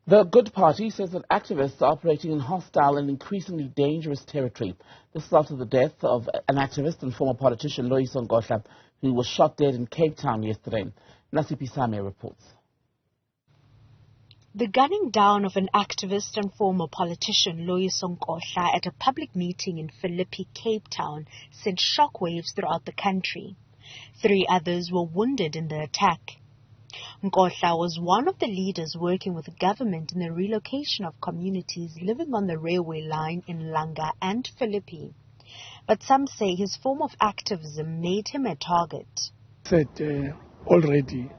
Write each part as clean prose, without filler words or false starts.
The Good Party says that activists are operating in hostile and increasingly dangerous territory. This is after the death of an activist and former politician, Loyiso Nkohla, who was shot dead in Cape Town yesterday. Nasiphi Same reports. The gunning down of an activist and former politician, Loyiso Nkohla, at a public meeting in Philippi, Cape Town, sent shockwaves throughout the country. 3 others were wounded in the attack. Nkohla was one of the leaders working with the government in the relocation of communities living on the railway line in Langa and Philippi. But some say his form of activism made him a target. Said already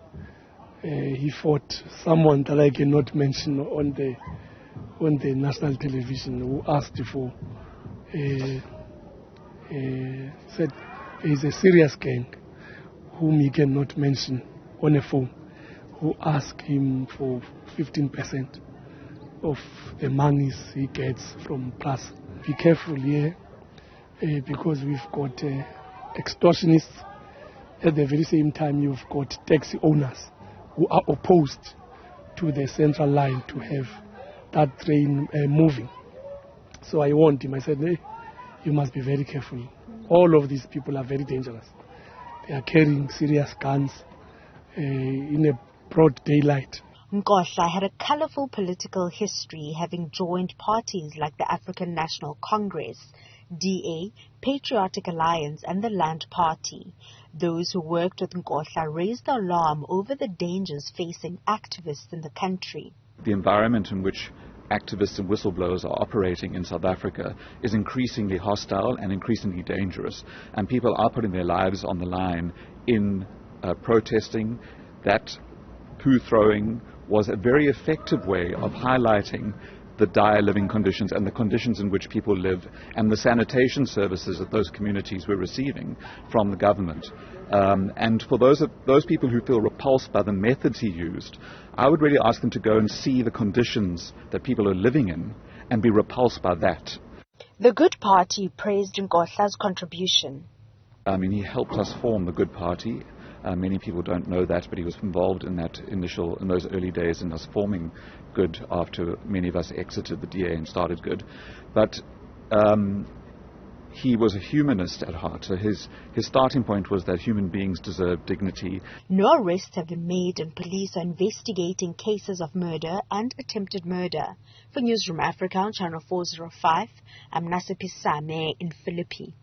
he fought someone that I cannot mention on the national television who asked for said there is a serious gang whom he cannot mention on a phone, who asked him for 15% of the monies he gets from Plus. Be careful here because we've got extortionists. At the very same time, you've got taxi owners who are opposed to the central line to have that train moving. So I warned him. I said, hey, you must be very careful. All of these people are very dangerous. They are carrying serious guns in a broad daylight. Nkohla had a colorful political history, having joined parties like the African National Congress, DA, Patriotic Alliance and the Land Party. Those who worked with Nkohla raised the alarm over the dangers facing activists in the country. The environment in which activists and whistleblowers are operating in South Africa is increasingly hostile and increasingly dangerous, and people are putting their lives on the line in protesting. That poo throwing was a very effective way of highlighting the dire living conditions and the conditions in which people live and the sanitation services that those communities were receiving from the government. And for those people who feel repulsed by the methods he used, I would really ask them to go and see the conditions that people are living in and be repulsed by that. The Good Party praised Nkohla's contribution. He helped us form the Good Party. Many people don't know that, but he was involved in those early days in us forming Good after many of us exited the DA and started Good. But he was a humanist at heart. So his starting point was that human beings deserve dignity. No arrests have been made, and police are investigating cases of murder and attempted murder. For Newzroom Afrika on Channel 405, I'm Nasiphi Same in Philippi.